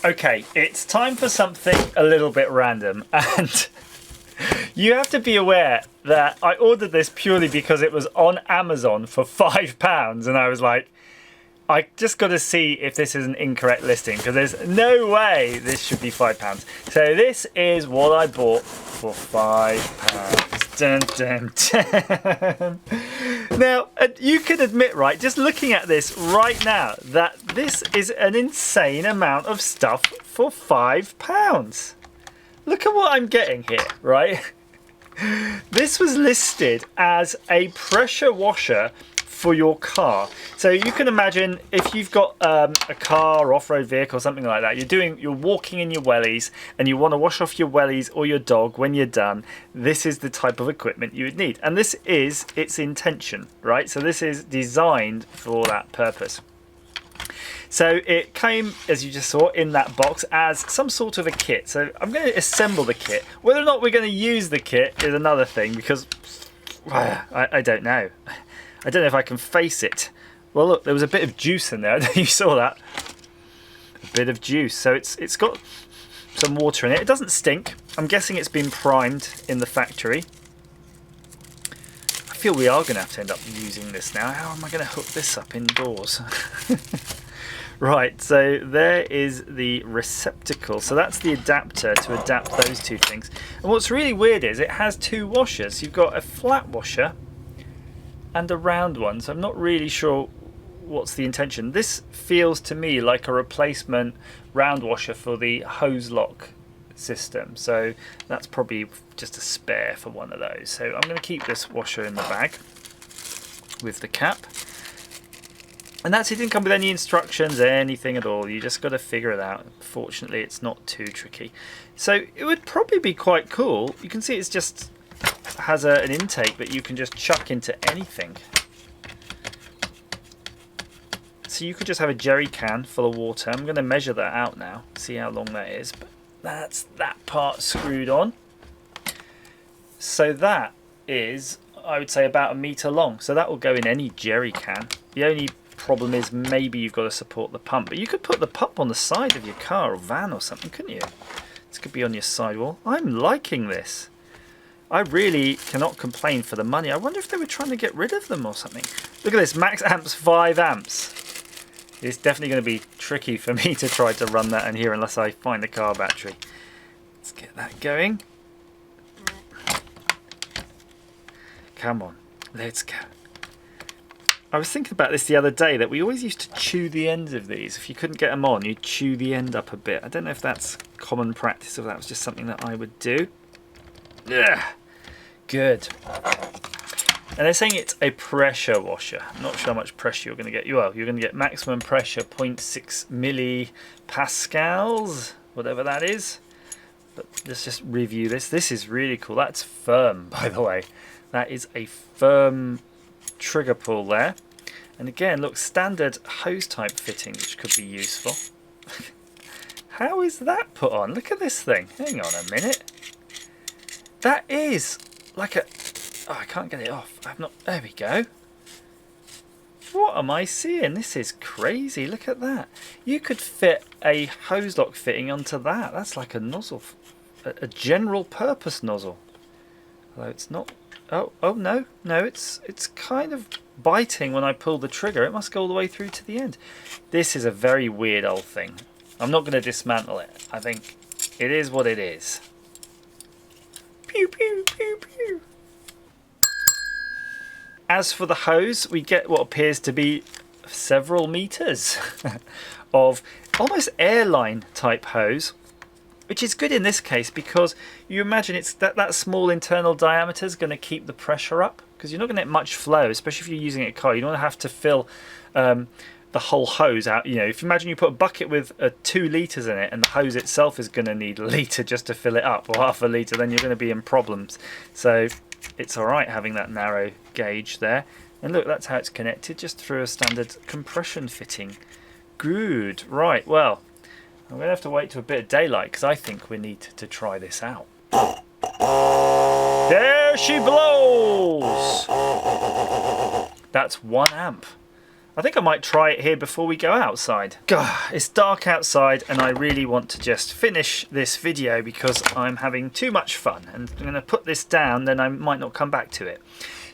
Okay, it's time for something a little bit random, and you have to be aware that I ordered this purely because it was on Amazon for £5, and I was like, I just got to see if this is an incorrect listing, because there's no way this should be £5. So this is what I bought for £5. Dun, dun, dun. Now, you can admit, right, just looking at this right now, that this is an insane amount of stuff for £5. Look at what I'm getting here, right? This was listed as a pressure washer for your car. So you can imagine if you've got a car, off-road vehicle, something like that, you're walking in your wellies and you want to wash off your wellies or your dog when you're done, this is the type of equipment you would need. And this is its intention, right? So this is designed for that purpose. So it came, as you just saw, in that box as some sort of a kit. So I'm going to assemble the kit. Whether or not we're going to use the kit is another thing, because I don't know. I don't know if I can face it. Well, look, there was a bit of juice in there. You saw that. A bit of juice. So it's got some water in it. It doesn't stink. I'm guessing it's been primed in the factory. I feel we are going to have to end up using this now. How am I going to hook this up indoors? Right, so there is the receptacle. So that's the adapter to adapt those two things. And what's really weird is it has two washers. You've got a flat washer and a round one. So I'm not really sure what's the intention. This feels to me like a replacement round washer for the hose lock system. So that's probably just a spare for one of those. So I'm going to keep this washer in the bag with the cap. And that's, it didn't come with any instructions, anything at all. You just got to figure it out. Fortunately, it's not too tricky. So it would probably be quite cool. You can see it's just has an intake that you can just chuck into anything. So you could just have a jerry can full of water. I'm going to measure that out now, see how long that is. But that's that part screwed on. So that is, I would say, about 1 meter long. So that will go in any jerry can. The only problem is maybe you've got to support the pump, but you could put the pump on the side of your car or van or something, couldn't you? This could be on your sidewall. I'm liking this. I really cannot complain for the money. I wonder if they were trying to get rid of them or something. Look at this, max amps 5 amps. It's definitely going to be tricky for me to try to run that in here unless I find the car battery. Let's get that going. Come on, let's go. I was thinking about this the other day, that we always used to chew the ends of these. If you couldn't get them on, you'd chew the end up a bit. I don't know if that's common practice or that was just something that I would do. Ugh. Good. And they're saying it's a pressure washer. I'm not sure how much pressure you're going to get. Well, you're going to get maximum pressure 0.6 millipascals, whatever that is. But let's just review this. This is really cool. That's firm, by the way. That is a firm trigger pull there. And again, look, standard hose type fitting, which could be useful. How is that put on? Look at this thing. Hang on a minute. That is like a... Oh, I can't get it off. I've not... There we go. What am I seeing? This is crazy. Look at that. You could fit a hose lock fitting onto that. That's like a nozzle, a general purpose nozzle. Although it's not... Oh no, it's kind of biting when I pull the trigger. It must go all the way through to the end. This is a very weird old thing. I'm not going to dismantle it. I think it is what it is. Pew, pew, pew, pew. As for the hose, we get what appears to be several meters of almost airline type hose, which is good in this case because you imagine it's that small internal diameter is going to keep the pressure up, because you're not going to get much flow, especially if you're using a car. You don't have to fill the whole hose out. You know, if you imagine you put a bucket with 2 litres in it and the hose itself is going to need a litre just to fill it up, or half a litre, then you're going to be in problems. So it's all right having that narrow gauge there. And look, that's how it's connected, just through a standard compression fitting. Good. Right, well, I'm going to have to wait till a bit of daylight because I think we need to try this out. There she blows! That's 1 amp. I think I might try it here before we go outside. God, it's dark outside and I really want to just finish this video because I'm having too much fun, and I'm going to put this down, then I might not come back to it.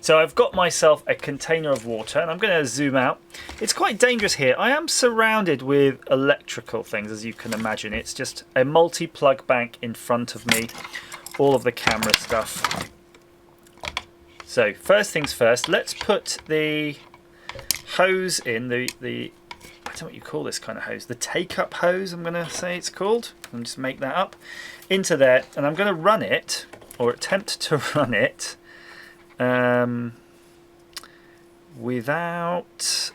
So I've got myself a container of water and I'm going to zoom out. It's quite dangerous here. I am surrounded with electrical things, as you can imagine. It's just a multi-plug bank in front of me, all of the camera stuff. So first things first, let's put the hose in, the I don't know what you call this kind of hose, the take-up hose I'm going to say it's called. I'll just make that up. Into there, and I'm going to run it, or attempt to run it, without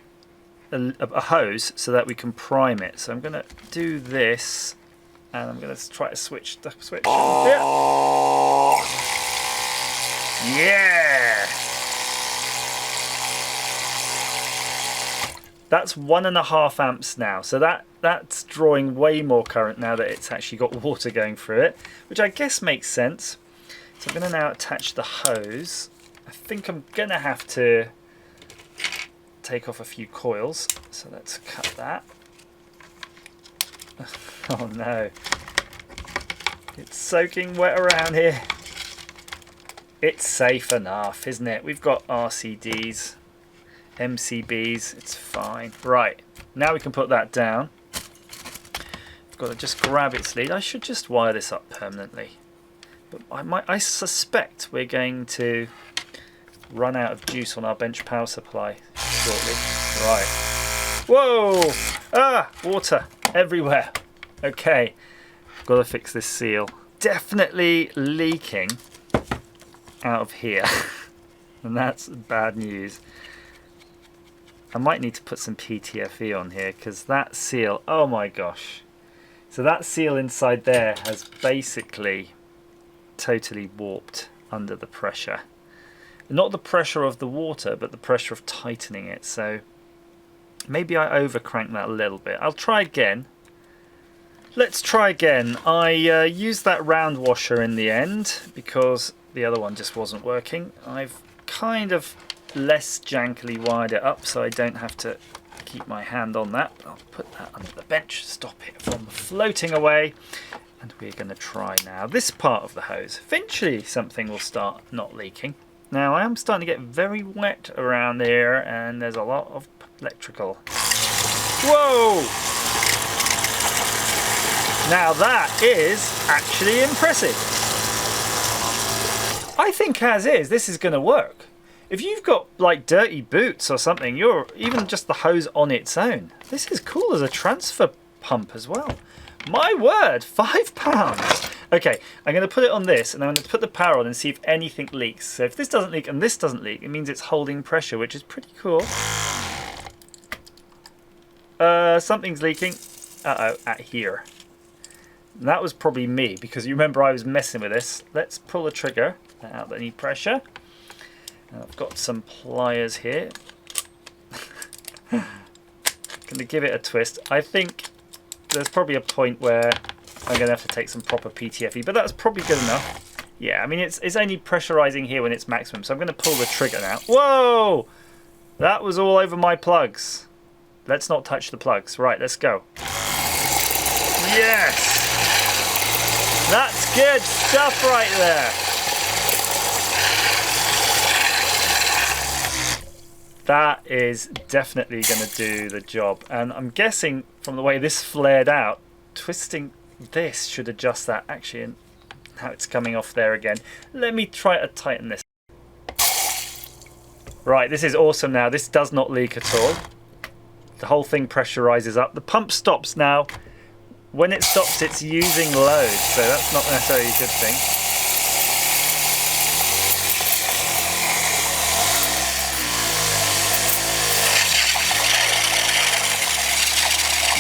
a hose so that we can prime it. So I'm going to do this and I'm going to try to switch the switch. Yeah! That's 1.5 amps now, so that's drawing way more current now that it's actually got water going through it, which I guess makes sense. So I'm going to now attach the hose. I think I'm going to have to take off a few coils, so let's cut that. Oh no, it's soaking wet around here. It's safe enough, isn't it? We've got RCDs, MCBs, it's fine. Right, now we can put that down. I've got to just grab its lead. I should just wire this up permanently. But I suspect we're going to run out of juice on our bench power supply shortly. Right. Whoa! Ah! Water everywhere. Okay. Got to fix this seal. Definitely leaking out of here. And that's bad news. I might need to put some PTFE on here because that seal, oh my gosh. So that seal inside there has basically totally warped under the pressure. Not the pressure of the water, but the pressure of tightening it. So maybe I overcranked that a little bit. I'll try again. Let's try again. I used that round washer in the end because the other one just wasn't working. I've kind of less jankily wired it up so I don't have to keep my hand on that. I'll put that under the bench, stop it from floating away. And we're going to try now this part of the hose. Eventually something will start not leaking. Now I am starting to get very wet around here and there's a lot of electrical. Whoa! Now that is actually impressive. I think as is, this is going to work. If you've got like dirty boots or something, you're even just the hose on its own. This is cool as a transfer pump as well. My word, £5. Okay, I'm going to put it on this and I'm going to put the power on and see if anything leaks. So if this doesn't leak and this doesn't leak, it means it's holding pressure, which is pretty cool. Something's leaking. Uh-oh, at here. And that was probably me because you remember I was messing with this. Let's pull the trigger out any pressure. And I've got some pliers here. Going to give it a twist. I think there's probably a point where I'm going to have to take some proper PTFE, but that's probably good enough. Yeah, I mean, it's only pressurizing here when it's maximum, so I'm going to pull the trigger now. Whoa! That was all over my plugs. Let's not touch the plugs. Right, let's go. Yes! That's good stuff right there. That is definitely going to do the job. And I'm guessing from the way this flared out, twisting this should adjust that actually, and now it's coming off there again. Let me try to tighten this. Right, this is awesome now. This does not leak at all. The whole thing pressurizes up. The pump stops now. When it stops, it's using load, so that's not necessarily a good thing.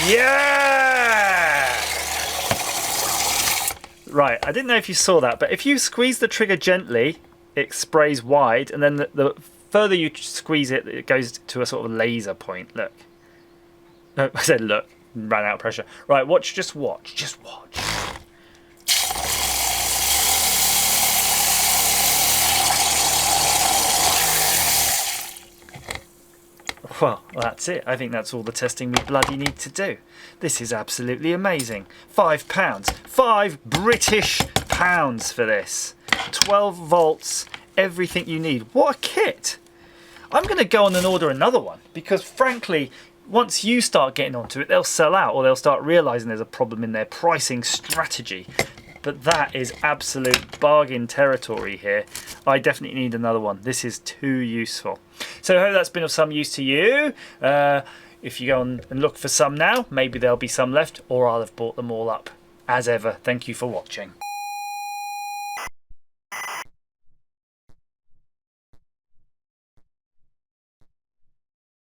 Yeah! Right, I didn't know if you saw that, but if you squeeze the trigger gently, it sprays wide, and then the further you squeeze it, it goes to a sort of laser point. Look. No, I said look, ran out of pressure. Right, watch, just watch, just watch. Well, that's it. I think that's all the testing we bloody need to do. This is absolutely amazing. £5. 5 British pounds for this. 12 volts, everything you need. What a kit. I'm going to go on and order another one because frankly, once you start getting onto it, they'll sell out or they'll start realizing there's a problem in their pricing strategy. But that is absolute bargain territory here. I definitely need another one. This is too useful. So I hope that's been of some use to you. If you go on and look for some now, maybe there'll be some left, or I'll have bought them all up. As ever, thank you for watching.